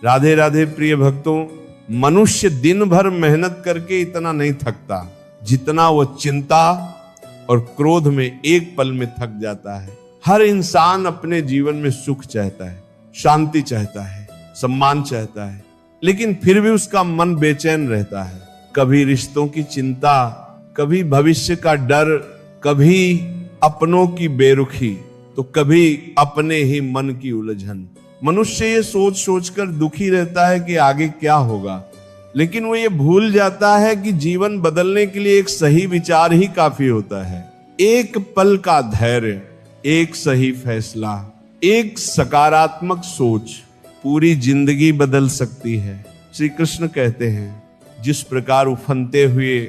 राधे राधे प्रिय भक्तों, मनुष्य दिन भर मेहनत करके इतना नहीं थकता जितना वह चिंता और क्रोध में एक पल में थक जाता है। हर इंसान अपने जीवन में सुख चाहता है, शांति चाहता है, सम्मान चाहता है, लेकिन फिर भी उसका मन बेचैन रहता है। कभी रिश्तों की चिंता, कभी भविष्य का डर, कभी अपनों की बेरुखी, तो कभी अपने ही मन की उलझन। मनुष्य ये सोच सोचकर दुखी रहता है कि आगे क्या होगा, लेकिन वो ये भूल जाता है कि जीवन बदलने के लिए एक सही विचार ही काफी होता है। एक पल का धैर्य, एक सही फैसला, एक सकारात्मक सोच पूरी जिंदगी बदल सकती है। श्री कृष्ण कहते हैं, जिस प्रकार उफनते हुए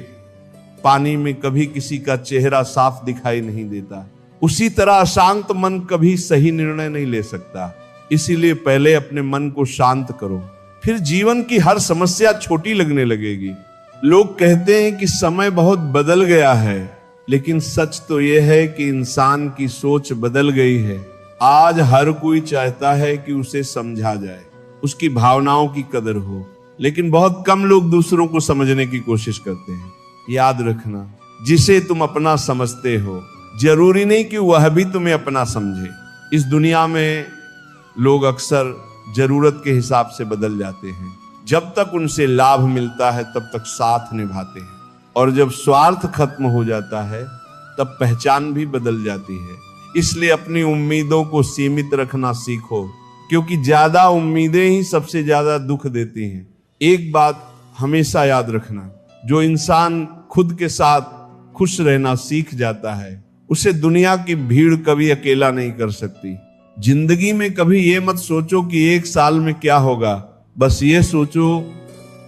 पानी में कभी किसी का चेहरा साफ दिखाई नहीं देता, उसी तरह अशांत मन कभी सही निर्णय नहीं ले सकता। इसीलिए पहले अपने मन को शांत करो, फिर जीवन की हर समस्या छोटी लगने लगेगी। लोग कहते हैं कि समय बहुत बदल गया है, लेकिन सच तो यह है कि इंसान की सोच बदल गई है। आज हर कोई चाहता है कि उसे समझा जाए, उसकी भावनाओं की कदर हो, लेकिन बहुत कम लोग दूसरों को समझने की कोशिश करते हैं। याद रखना, जिसे तुम अपना समझते हो, जरूरी नहीं कि वह भी तुम्हें अपना समझे। इस दुनिया में लोग अक्सर जरूरत के हिसाब से बदल जाते हैं। जब तक उनसे लाभ मिलता है तब तक साथ निभाते हैं, और जब स्वार्थ खत्म हो जाता है तब पहचान भी बदल जाती है। इसलिए अपनी उम्मीदों को सीमित रखना सीखो, क्योंकि ज्यादा उम्मीदें ही सबसे ज्यादा दुख देती हैं। एक बात हमेशा याद रखना, जो इंसान खुद के साथ खुश रहना सीख जाता है, उसे दुनिया की भीड़ कभी अकेला नहीं कर सकती। जिंदगी में कभी ये मत सोचो कि एक साल में क्या होगा, बस ये सोचो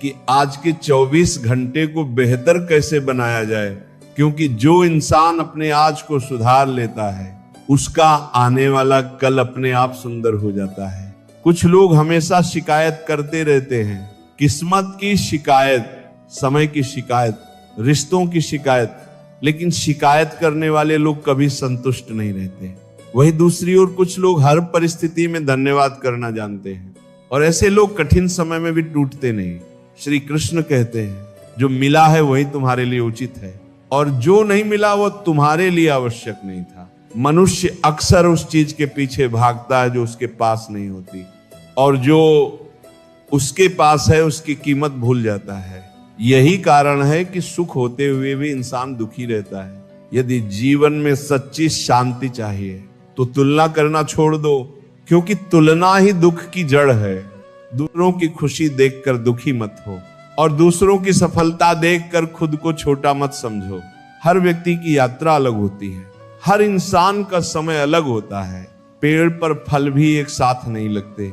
कि आज के 24 घंटे को बेहतर कैसे बनाया जाए, क्योंकि जो इंसान अपने आज को सुधार लेता है, उसका आने वाला कल अपने आप सुंदर हो जाता है। कुछ लोग हमेशा शिकायत करते रहते हैं, किस्मत की शिकायत, समय की शिकायत, रिश्तों की शिकायत, लेकिन शिकायत करने वाले लोग कभी संतुष्ट नहीं रहते। वही दूसरी ओर कुछ लोग हर परिस्थिति में धन्यवाद करना जानते हैं, और ऐसे लोग कठिन समय में भी टूटते नहीं। श्री कृष्ण कहते हैं, जो मिला है वही तुम्हारे लिए उचित है, और जो नहीं मिला वो तुम्हारे लिए आवश्यक नहीं था। मनुष्य अक्सर उस चीज के पीछे भागता है जो उसके पास नहीं होती, और जो उसके पास है उसकी कीमत भूल जाता है। यही कारण है कि सुख होते हुए भी इंसान दुखी रहता है। यदि जीवन में सच्ची शांति चाहिए तो तुलना करना छोड़ दो, क्योंकि तुलना ही दुख की जड़ है। दूसरों की खुशी देखकर दुखी मत हो, और दूसरों की सफलता देखकर खुद को छोटा मत समझो। हर व्यक्ति की यात्रा अलग होती है, हर इंसान का समय अलग होता है। पेड़ पर फल भी एक साथ नहीं लगते,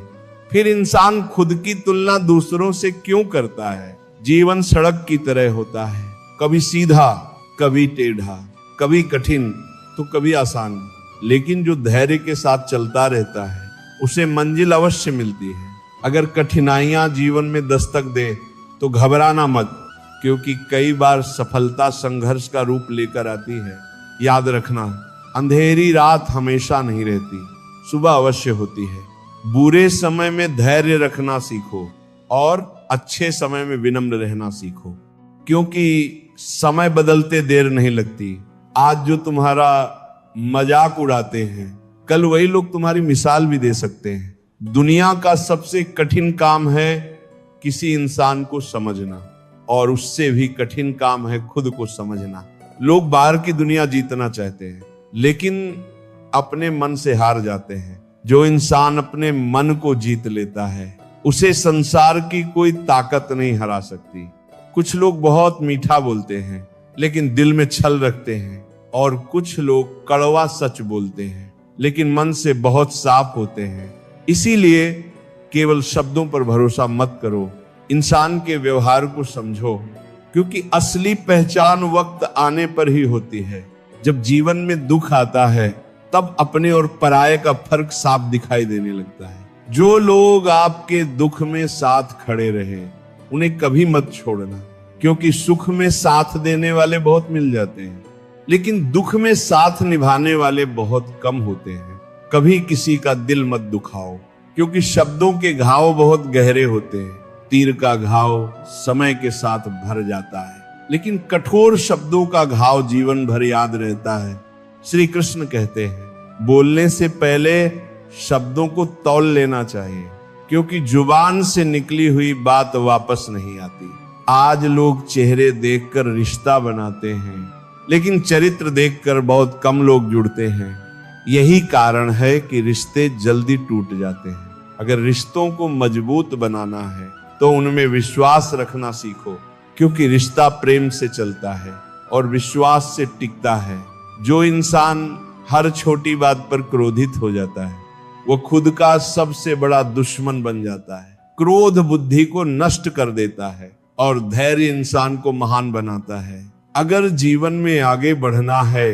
फिर इंसान खुद की तुलना दूसरों से क्यों करता है। जीवन सड़क की तरह होता है, कभी सीधा, कभी टेढ़ा, कभी कठिन तो कभी आसान, लेकिन जो धैर्य के साथ चलता रहता है उसे मंजिल अवश्य मिलती है। अगर कठिनाइयां जीवन में दस्तक दे तो घबराना मत, क्योंकि कई बार सफलता संघर्ष का रूप लेकर आती है। याद रखना, अंधेरी रात हमेशा नहीं रहती, सुबह अवश्य होती है। बुरे समय में धैर्य रखना सीखो, और अच्छे समय में विनम्र रहना सीखो, क्योंकि समय बदलते देर नहीं लगती। आज जो तुम्हारा मजाक उड़ाते हैं, कल वही लोग तुम्हारी मिसाल भी दे सकते हैं। दुनिया का सबसे कठिन काम है किसी इंसान को समझना, और उससे भी कठिन काम है खुद को समझना। लोग बाहर की दुनिया जीतना चाहते हैं, लेकिन अपने मन से हार जाते हैं। जो इंसान अपने मन को जीत लेता है, उसे संसार की कोई ताकत नहीं हरा सकती। कुछ लोग बहुत मीठा बोलते हैं, लेकिन दिल में छल रखते हैं, और कुछ लोग कड़वा सच बोलते हैं, लेकिन मन से बहुत साफ होते हैं। इसीलिए केवल शब्दों पर भरोसा मत करो, इंसान के व्यवहार को समझो, क्योंकि असली पहचान वक्त आने पर ही होती है। जब जीवन में दुख आता है तब अपने और पराये का फर्क साफ दिखाई देने लगता है। जो लोग आपके दुख में साथ खड़े रहे उन्हें कभी मत छोड़ना, क्योंकि सुख में साथ देने वाले बहुत मिल जाते हैं, लेकिन दुख में साथ निभाने वाले बहुत कम होते हैं। कभी किसी का दिल मत दुखाओ, क्योंकि शब्दों के घाव बहुत गहरे होते हैं। तीर का घाव समय के साथ भर जाता है, लेकिन कठोर शब्दों का घाव जीवन भर याद रहता है। श्री कृष्ण कहते हैं बोलने से पहले शब्दों को तौल लेना चाहिए, क्योंकि जुबान से निकली हुई बात वापस नहीं आती। आज लोग चेहरे देखकर रिश्ता बनाते हैं, लेकिन चरित्र देखकर बहुत कम लोग जुड़ते हैं। यही कारण है कि रिश्ते जल्दी टूट जाते हैं। अगर रिश्तों को मजबूत बनाना है तो उनमें विश्वास रखना सीखो, क्योंकि रिश्ता प्रेम से चलता है और विश्वास से टिकता है। जो इंसान हर छोटी बात पर क्रोधित हो जाता है वो खुद का सबसे बड़ा दुश्मन बन जाता है। क्रोध बुद्धि को नष्ट कर देता है और धैर्य इंसान को महान बनाता है। अगर जीवन में आगे बढ़ना है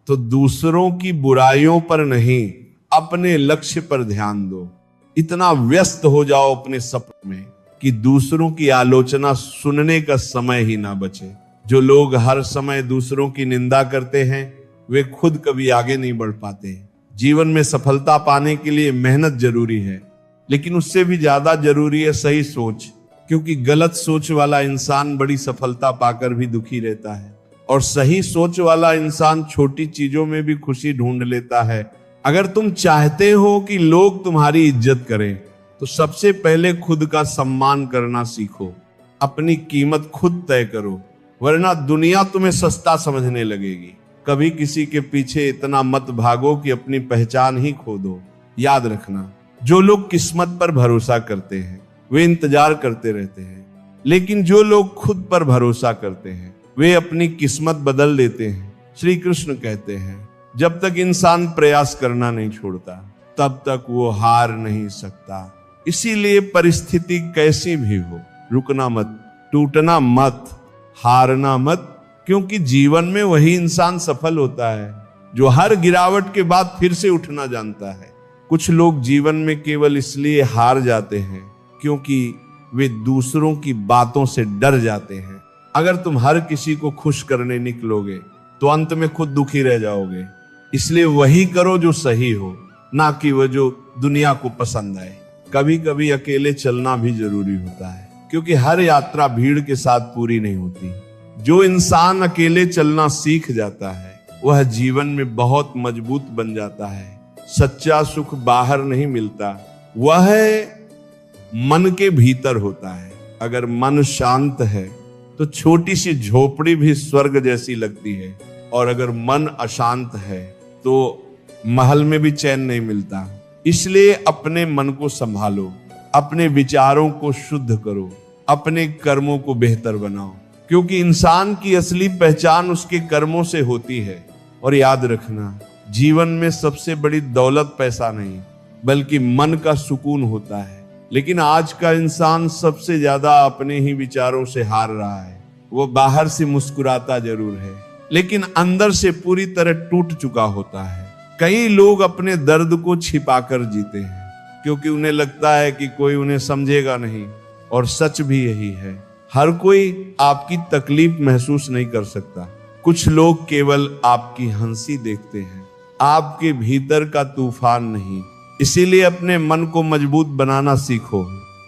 तो दूसरों की बुराइयों पर नहीं, अपने लक्ष्य पर ध्यान दो। इतना व्यस्त हो जाओ अपने सपने में कि दूसरों की आलोचना सुनने का समय ही ना बचे। जो लोग हर समय दूसरों की निंदा करते हैं वे खुद कभी आगे नहीं बढ़ पाते। जीवन में सफलता पाने के लिए मेहनत जरूरी है, लेकिन उससे भी ज्यादा जरूरी है सही सोच, क्योंकि गलत सोच वाला इंसान बड़ी सफलता पाकर भी दुखी रहता है और सही सोच वाला इंसान छोटी चीजों में भी खुशी ढूंढ लेता है। अगर तुम चाहते हो कि लोग तुम्हारी इज्जत करें तो सबसे पहले खुद का सम्मान करना सीखो। अपनी कीमत खुद तय करो, वरना दुनिया तुम्हें सस्ता समझने लगेगी। कभी किसी के पीछे इतना मत भागो कि अपनी पहचान ही खो दो। याद रखना, जो लोग किस्मत पर भरोसा करते हैं वे इंतजार करते रहते हैं, लेकिन जो लोग खुद पर भरोसा करते हैं वे अपनी किस्मत बदल देते हैं। श्री कृष्ण कहते हैं जब तक इंसान प्रयास करना नहीं छोड़ता तब तक वो हार नहीं सकता। इसीलिए परिस्थिति कैसी भी हो, रुकना मत, टूटना मत, हारना मत, क्योंकि जीवन में वही इंसान सफल होता है जो हर गिरावट के बाद फिर से उठना जानता है। कुछ लोग जीवन में केवल इसलिए हार जाते हैं क्योंकि वे दूसरों की बातों से डर जाते हैं। अगर तुम हर किसी को खुश करने निकलोगे तो अंत में खुद दुखी रह जाओगे। इसलिए वही करो जो सही हो, ना कि वह जो दुनिया को पसंद आए। कभी कभी अकेले चलना भी जरूरी होता है, क्योंकि हर यात्रा भीड़ के साथ पूरी नहीं होती। जो इंसान अकेले चलना सीख जाता है वह जीवन में बहुत मजबूत बन जाता है। सच्चा सुख बाहर नहीं मिलता, वह मन के भीतर होता है। अगर मन शांत है तो छोटी सी झोपड़ी भी स्वर्ग जैसी लगती है, और अगर मन अशांत है तो महल में भी चैन नहीं मिलता। इसलिए अपने मन को संभालो, अपने विचारों को शुद्ध करो, अपने कर्मों को बेहतर बनाओ, क्योंकि इंसान की असली पहचान उसके कर्मों से होती है। और याद रखना, जीवन में सबसे बड़ी दौलत पैसा नहीं बल्कि मन का सुकून होता है। लेकिन आज का इंसान सबसे ज्यादा अपने ही विचारों से हार रहा है। वो बाहर से मुस्कुराता जरूर है लेकिन अंदर से पूरी तरह टूट चुका होता है। कई लोग अपने दर्द को छिपाकर जीते हैं क्योंकि उन्हें लगता है कि कोई उन्हें समझेगा नहीं, और सच भी यही है। हर कोई आपकी तकलीफ महसूस नहीं कर सकता। कुछ लोग केवल आपकी हंसी देखते हैं, आपके भीतर का तूफान नहीं। इसीलिए अपने मन को मजबूत बनाना सीखो,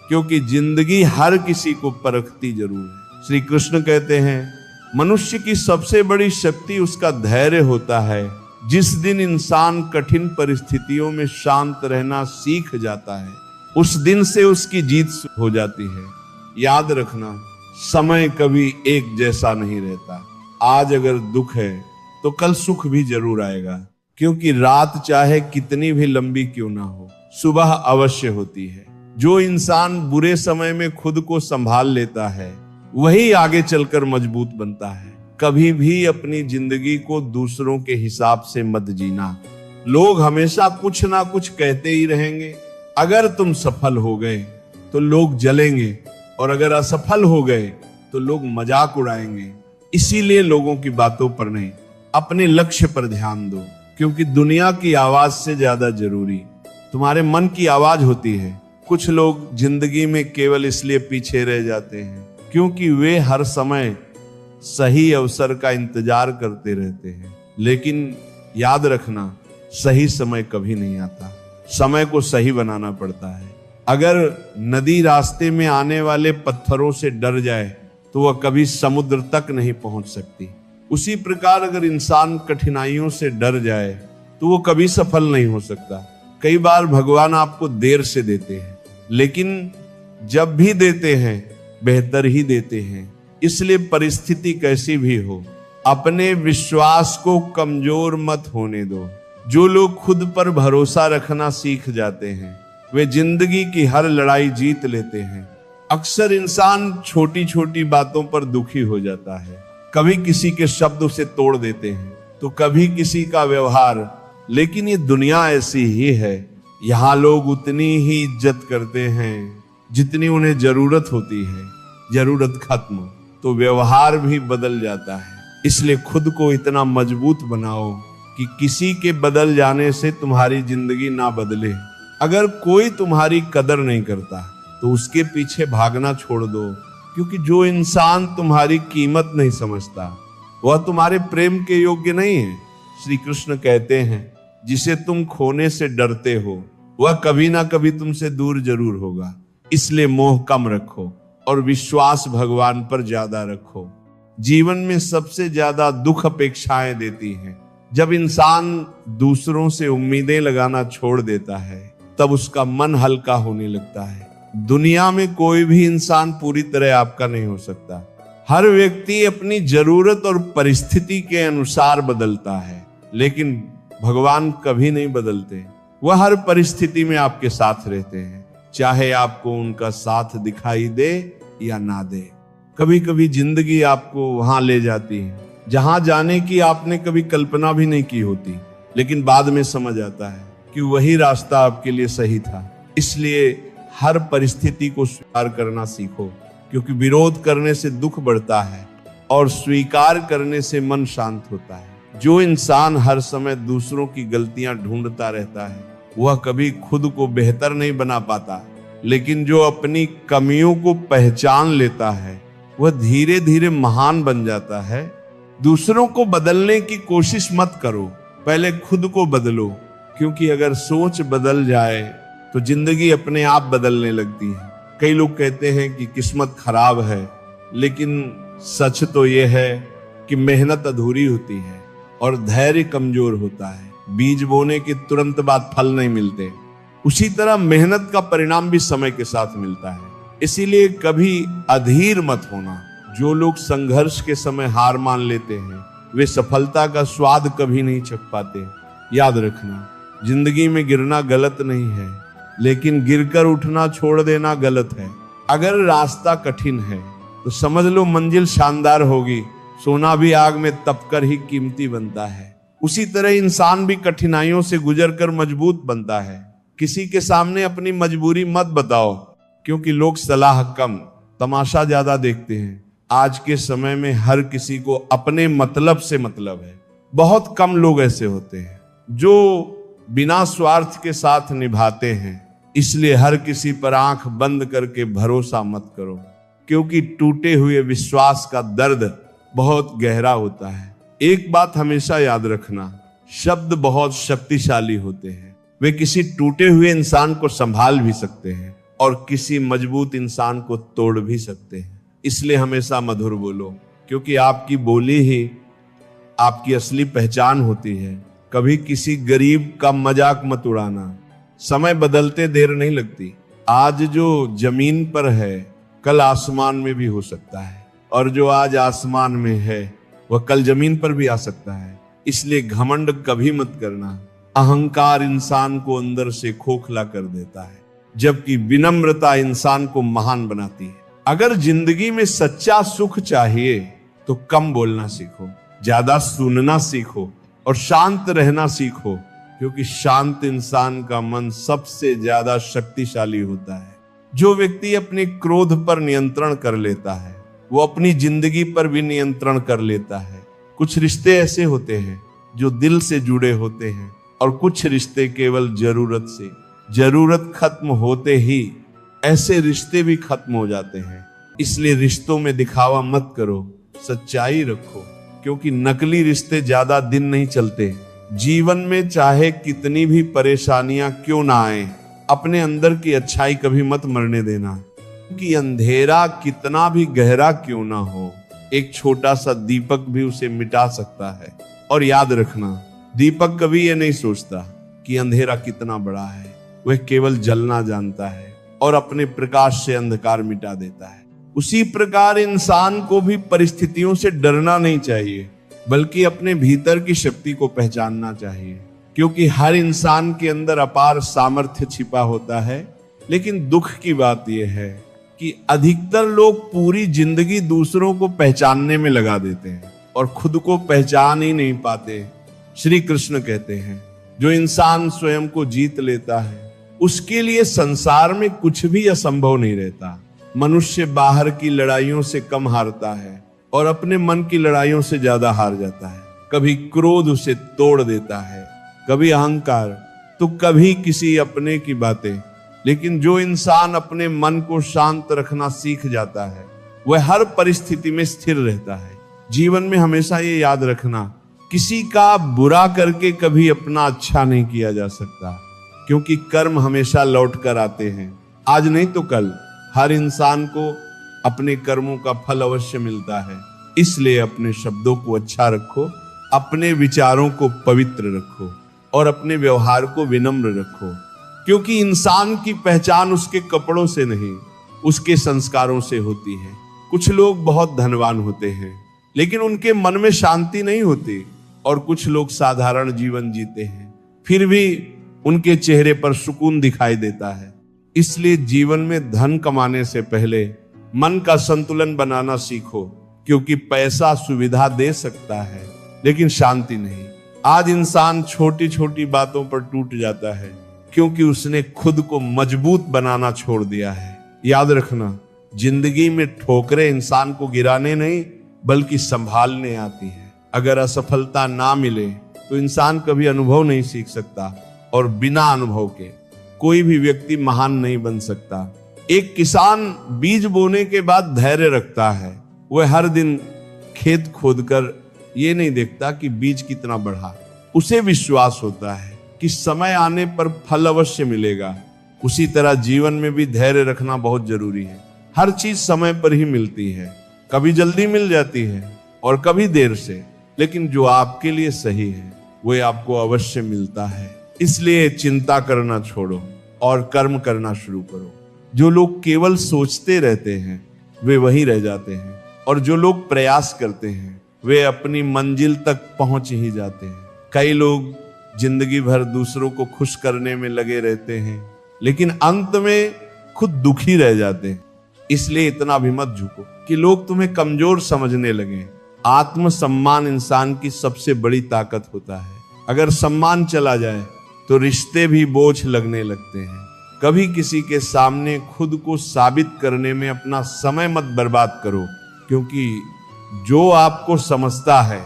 क्योंकि जिंदगी हर किसी को परखती जरूर है। श्री कृष्ण कहते हैं मनुष्य की सबसे बड़ी शक्ति उसका धैर्य होता है। जिस दिन इंसान कठिन परिस्थितियों में शांत रहना सीख जाता है उस दिन से उसकी जीत हो जाती है। याद रखना, समय कभी एक जैसा नहीं रहता। आज अगर दुख है तो कल सुख भी जरूर आएगा, क्योंकि रात चाहे कितनी भी लंबी क्यों ना हो, सुबह अवश्य होती है। जो इंसान बुरे समय में खुद को संभाल लेता है वही आगे चलकर मजबूत बनता है। कभी भी अपनी जिंदगी को दूसरों के हिसाब से मत जीना। लोग हमेशा कुछ ना कुछ कहते ही रहेंगे। अगर तुम सफल हो गए तो लोग जलेंगे, और अगर असफल हो गए तो लोग मजाक उड़ाएंगे। इसीलिए लोगों की बातों पर नहीं, अपने लक्ष्य पर ध्यान दो, क्योंकि दुनिया की आवाज से ज्यादा जरूरी तुम्हारे मन की आवाज होती है। कुछ लोग जिंदगी में केवल इसलिए पीछे रह जाते हैं क्योंकि वे हर समय सही अवसर का इंतजार करते रहते हैं, लेकिन याद रखना, सही समय कभी नहीं आता। समय को सही बनाना पड़ता है। अगर नदी रास्ते में आने वाले पत्थरों से डर जाए तो वह कभी समुद्र तक नहीं पहुंच सकती। उसी प्रकार अगर इंसान कठिनाइयों से डर जाए तो वो कभी सफल नहीं हो सकता। कई बार भगवान आपको देर से देते हैं, लेकिन जब भी देते हैं बेहतर ही देते हैं। इसलिए परिस्थिति कैसी भी हो, अपने विश्वास को कमजोर मत होने दो। जो लोग खुद पर भरोसा रखना सीख जाते हैं वे जिंदगी की हर लड़ाई जीत लेते हैं। अक्सर इंसान छोटी छोटी बातों पर दुखी हो जाता है। कभी किसी के शब्द उसे तोड़ देते हैं तो कभी किसी का व्यवहार, लेकिन ये दुनिया ऐसी ही है। यहाँ लोग उतनी ही इज्जत करते हैं जितनी उन्हें जरूरत होती है। जरूरत खत्म तो व्यवहार भी बदल जाता है। इसलिए खुद को इतना मजबूत बनाओ कि किसी के बदल जाने से तुम्हारी जिंदगी ना बदले। अगर कोई तुम्हारी कदर नहीं करता तो उसके पीछे भागना छोड़ दो, क्योंकि जो इंसान तुम्हारी कीमत नहीं समझता वह तुम्हारे प्रेम के योग्य नहीं है। श्री कृष्ण कहते हैं, जिसे तुम खोने से डरते हो वह कभी ना कभी तुमसे दूर जरूर होगा। इसलिए मोह कम रखो और विश्वास भगवान पर ज्यादा रखो। जीवन में सबसे ज्यादा दुख अपेक्षाएं देती हैं। जब इंसान दूसरों से उम्मीदें लगाना छोड़ देता है तब उसका मन हल्का होने लगता है। दुनिया में कोई भी इंसान पूरी तरह आपका नहीं हो सकता। हर व्यक्ति अपनी जरूरत और परिस्थिति के अनुसार बदलता है, लेकिन भगवान कभी नहीं बदलते। वह हर परिस्थिति में आपके साथ रहते हैं, चाहे आपको उनका साथ दिखाई दे या ना दे। कभी कभी जिंदगी आपको वहां ले जाती है जहां जाने की आपने कभी कल्पना भी नहीं की होती, लेकिन बाद में समझ आता है कि वही रास्ता आपके लिए सही था। इसलिए हर परिस्थिति को स्वीकार करना सीखो, क्योंकि विरोध करने से दुख बढ़ता है और स्वीकार करने से मन शांत होता है। जो इंसान हर समय दूसरों की गलतियां ढूंढता रहता है वह कभी खुद को बेहतर नहीं बना पाता, लेकिन जो अपनी कमियों को पहचान लेता है वह धीरे धीरे महान बन जाता है। दूसरों को बदलने की कोशिश मत करो, पहले खुद को बदलो, क्योंकि अगर सोच बदल जाए तो जिंदगी अपने आप बदलने लगती है। कई लोग कहते हैं कि किस्मत खराब है, लेकिन सच तो यह है कि मेहनत अधूरी होती है और धैर्य कमजोर होता है। बीज बोने के तुरंत बाद फल नहीं मिलते, उसी तरह मेहनत का परिणाम भी समय के साथ मिलता है। इसीलिए कभी अधीर मत होना। जो लोग संघर्ष के समय हार मान लेते हैं वे सफलता का स्वाद कभी नहीं चख पाते। याद रखना, जिंदगी में गिरना गलत नहीं है, लेकिन गिरकर उठना छोड़ देना गलत है। अगर रास्ता कठिन है तो समझ लो मंजिल शानदार होगी। सोना भी आग में तपकर ही कीमती बनता है। उसी तरह इंसान भी कठिनाइयों से गुजरकर मजबूत बनता है। किसी के सामने अपनी मजबूरी मत बताओ, क्योंकि लोग सलाह कम तमाशा ज्यादा देखते हैं। आज के समय में हर किसी को अपने मतलब से मतलब है। बहुत कम लोग ऐसे होते हैं जो बिना स्वार्थ के साथ निभाते हैं। इसलिए हर किसी पर आंख बंद करके भरोसा मत करो, क्योंकि टूटे हुए विश्वास का दर्द बहुत गहरा होता है। एक बात हमेशा याद रखना, शब्द बहुत शक्तिशाली होते हैं। वे किसी टूटे हुए इंसान को संभाल भी सकते हैं और किसी मजबूत इंसान को तोड़ भी सकते हैं। इसलिए हमेशा मधुर बोलो, क्योंकि आपकी बोली ही आपकी असली पहचान होती है। कभी किसी गरीब का मजाक मत उड़ाना। समय बदलते देर नहीं लगती। आज जो जमीन पर है कल आसमान में भी हो सकता है, और जो आज आसमान में है वह कल जमीन पर भी आ सकता है। इसलिए घमंड कभी मत करना। अहंकार इंसान को अंदर से खोखला कर देता है, जबकि विनम्रता इंसान को महान बनाती है। अगर जिंदगी में सच्चा सुख चाहिए तो कम बोलना सीखो, ज्यादा सुनना सीखो और शांत रहना सीखो, क्योंकि शांत इंसान का मन सबसे ज्यादा शक्तिशाली होता है। जो व्यक्ति अपने क्रोध पर नियंत्रण कर लेता है वो अपनी जिंदगी पर भी नियंत्रण कर लेता है। कुछ रिश्ते ऐसे होते हैं जो दिल से जुड़े होते हैं और कुछ रिश्ते केवल जरूरत से। जरूरत खत्म होते ही ऐसे रिश्ते भी खत्म हो जाते हैं। इसलिए रिश्तों में दिखावा मत करो, सच्चाई रखो, क्योंकि नकली रिश्ते ज्यादा दिन नहीं चलते, जीवन में चाहे कितनी भी परेशानियां क्यों ना आए, अपने अंदर की अच्छाई कभी मत मरने देना। कि अंधेरा कितना भी गहरा क्यों ना हो, एक छोटा सा दीपक भी उसे मिटा सकता है। और याद रखना, दीपक कभी ये नहीं सोचता कि अंधेरा कितना बड़ा है, वह केवल जलना जानता है और अपने प्रकाश से अंधकार मिटा देता है। उसी प्रकार इंसान को भी परिस्थितियों से डरना नहीं चाहिए, बल्कि अपने भीतर की शक्ति को पहचानना चाहिए, क्योंकि हर इंसान के अंदर अपार सामर्थ्य छिपा होता है। लेकिन दुख की बात यह है कि अधिकतर लोग पूरी जिंदगी दूसरों को पहचानने में लगा देते हैं और खुद को पहचान ही नहीं पाते। श्री कृष्ण कहते हैं, जो इंसान स्वयं को जीत लेता है उसके लिए संसार में कुछ भी असंभव नहीं रहता। मनुष्य बाहर की लड़ाइयों से कम हारता है और अपने मन की लड़ाइयों से ज्यादा हार जाता है। कभी क्रोध उसे तोड़ देता है, कभी अहंकार, तो कभी किसी अपने की बातें। लेकिन जो इंसान अपने मन को शांत रखना सीख जाता है वह हर परिस्थिति में स्थिर रहता है। जीवन में हमेशा ये याद रखना, किसी का बुरा करके कभी अपना अच्छा नहीं किया जा सकता, क्योंकि कर्म हमेशा लौट कर आते हैं। आज नहीं तो कल हर इंसान को अपने कर्मों का फल अवश्य मिलता है। इसलिए अपने शब्दों को अच्छा रखो, अपने विचारों को पवित्र रखो और अपने व्यवहार को विनम्र रखो, क्योंकि इंसान की पहचान उसके कपड़ों से नहीं, उसके संस्कारों से होती है। कुछ लोग बहुत धनवान होते हैं लेकिन उनके मन में शांति नहीं होती, और कुछ लोग साधारण जीवन जीते हैं फिर भी उनके चेहरे पर सुकून दिखाई देता है। इसलिए जीवन में धन कमाने से पहले मन का संतुलन बनाना सीखो, क्योंकि पैसा सुविधा दे सकता है लेकिन शांति नहीं। आज इंसान छोटी छोटी बातों पर टूट जाता है क्योंकि उसने खुद को मजबूत बनाना छोड़ दिया है। याद रखना, जिंदगी में ठोकरें इंसान को गिराने नहीं बल्कि संभालने आती है। अगर असफलता ना मिले तो इंसान कभी अनुभव नहीं सीख सकता, और बिना अनुभव के कोई भी व्यक्ति महान नहीं बन सकता। एक किसान बीज बोने के बाद धैर्य रखता है, वह हर दिन खेत खोदकर ये नहीं देखता कि बीज कितना बढ़ा। उसे विश्वास होता है कि समय आने पर फल अवश्य मिलेगा। उसी तरह जीवन में भी धैर्य रखना बहुत जरूरी है। हर चीज समय पर ही मिलती है, कभी जल्दी मिल जाती है और कभी देर से, लेकिन जो आपके लिए सही है वह आपको अवश्य मिलता है। इसलिए चिंता करना छोड़ो और कर्म करना शुरू करो। जो लोग केवल सोचते रहते हैं वे वहीं रह जाते हैं, और जो लोग प्रयास करते हैं वे अपनी मंजिल तक पहुंच ही जाते हैं। कई लोग जिंदगी भर दूसरों को खुश करने में लगे रहते हैं लेकिन अंत में खुद दुखी रह जाते हैं। इसलिए इतना भी मत झुको कि लोग तुम्हें कमजोर समझने लगे। आत्मसम्मान इंसान की सबसे बड़ी ताकत होता है। अगर सम्मान चला जाए तो रिश्ते भी बोझ लगने लगते हैं। कभी किसी के सामने खुद को साबित करने में अपना समय मत बर्बाद करो, क्योंकि जो आपको समझता है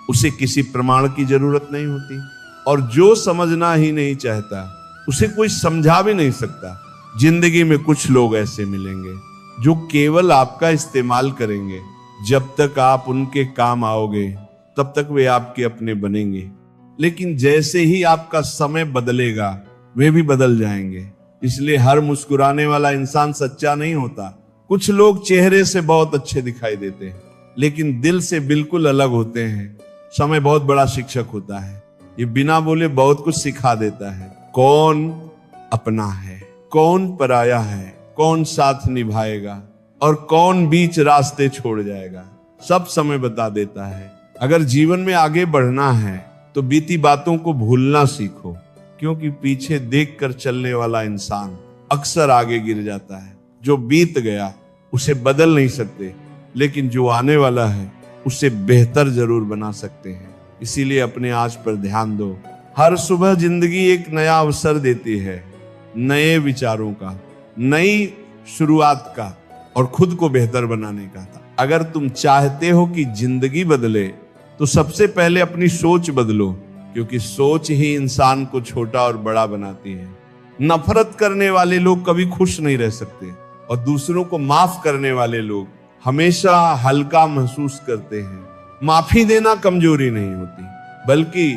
उसे किसी प्रमाण की जरूरत नहीं होती, और जो समझना ही नहीं चाहता उसे कोई समझा भी नहीं सकता। जिंदगी में कुछ लोग ऐसे मिलेंगे जो केवल आपका इस्तेमाल करेंगे। जब तक आप उनके काम आओगे तब तक वे आपके अपने बनेंगे, लेकिन जैसे ही आपका समय बदलेगा वे भी बदल जाएंगे। इसलिए हर मुस्कुराने वाला इंसान सच्चा नहीं होता। कुछ लोग चेहरे से बहुत अच्छे दिखाई देते हैं लेकिन दिल से बिल्कुल अलग होते हैं। समय बहुत बड़ा शिक्षक होता है, ये बिना बोले बहुत कुछ सिखा देता है। कौन अपना है, कौन पराया है, कौन साथ निभाएगा और कौन बीच रास्ते छोड़ जाएगा, सब समय बता देता है। अगर जीवन में आगे बढ़ना है तो बीती बातों को भूलना सीखो, क्योंकि पीछे देखकर चलने वाला इंसान अक्सर आगे गिर जाता है। जो बीत गया उसे बदल नहीं सकते, लेकिन जो आने वाला है उसे बेहतर जरूर बना सकते हैं। इसीलिए अपने आज पर ध्यान दो। हर सुबह जिंदगी एक नया अवसर देती है, नए विचारों का, नई शुरुआत का और खुद को बेहतर बनाने का। अगर तुम चाहते हो कि जिंदगी बदले तो सबसे पहले अपनी सोच बदलो, क्योंकि सोच ही इंसान को छोटा और बड़ा बनाती है। नफरत करने वाले लोग कभी खुश नहीं रह सकते, और दूसरों को माफ करने वाले लोग हमेशा हल्का महसूस करते हैं। माफी देना कमजोरी नहीं होती, बल्कि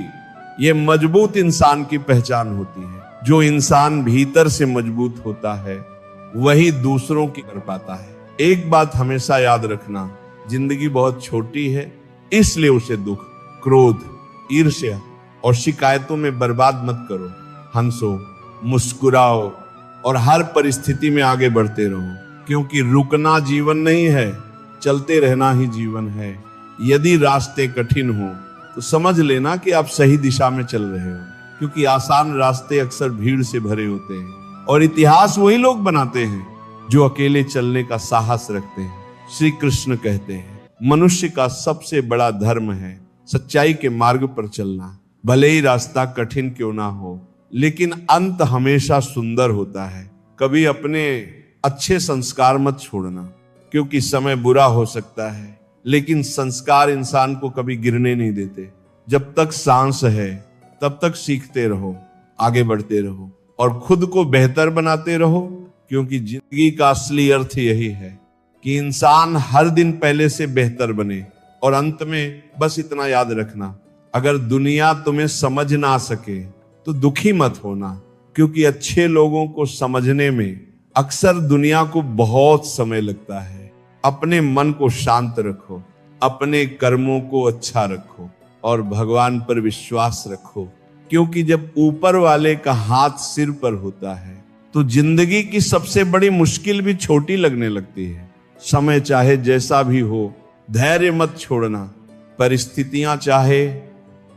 ये मजबूत इंसान की पहचान होती है। जो इंसान भीतर से मजबूत होता है वही दूसरों की कर पाता है। एक बात हमेशा याद रखना, जिंदगी बहुत छोटी है, इसलिए उसे दुख, क्रोध, ईर्ष्या और शिकायतों में बर्बाद मत करो। हंसो, मुस्कुराओ और हर परिस्थिति में आगे बढ़ते रहो, क्योंकि रुकना जीवन नहीं है, चलते रहना ही जीवन है। यदि रास्ते कठिन हो तो समझ लेना कि आप सही दिशा में चल रहे हो, क्योंकि आसान रास्ते अक्सर भीड़ से भरे होते हैं और इतिहास वही लोग बनाते हैं जो अकेले चलने का साहस रखते हैं। श्री कृष्ण कहते हैं, मनुष्य का सबसे बड़ा धर्म है सच्चाई के मार्ग पर चलना। भले ही रास्ता कठिन क्यों ना हो, लेकिन अंत हमेशा सुंदर होता है। कभी अपने अच्छे संस्कार मत छोड़ना, क्योंकि समय बुरा हो सकता है, लेकिन संस्कार इंसान को कभी गिरने नहीं देते। जब तक सांस है तब तक सीखते रहो, आगे बढ़ते रहो और खुद को बेहतर बनाते रहो, क्योंकि जिंदगी का असली अर्थ यही है कि इंसान हर दिन पहले से बेहतर बने। और अंत में बस इतना याद रखना, अगर दुनिया तुम्हें समझ ना सके तो दुखी मत होना, क्योंकि अच्छे लोगों को समझने में अक्सर दुनिया को बहुत समय लगता है। अपने मन को शांत रखो, अपने कर्मों को अच्छा रखो और भगवान पर विश्वास रखो, क्योंकि जब ऊपर वाले का हाथ सिर पर होता है तो जिंदगी की सबसे बड़ी मुश्किल भी छोटी लगने लगती है। समय चाहे जैसा भी हो, धैर्य मत छोड़ना। परिस्थितियां चाहे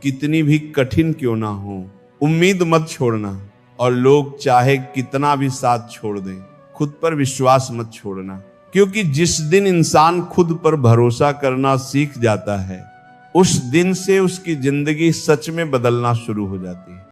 कितनी भी कठिन क्यों ना हो, उम्मीद मत छोड़ना। और लोग चाहे कितना भी साथ छोड़ दें, खुद पर विश्वास मत छोड़ना, क्योंकि जिस दिन इंसान खुद पर भरोसा करना सीख जाता है, उस दिन से उसकी जिंदगी सच में बदलना शुरू हो जाती है।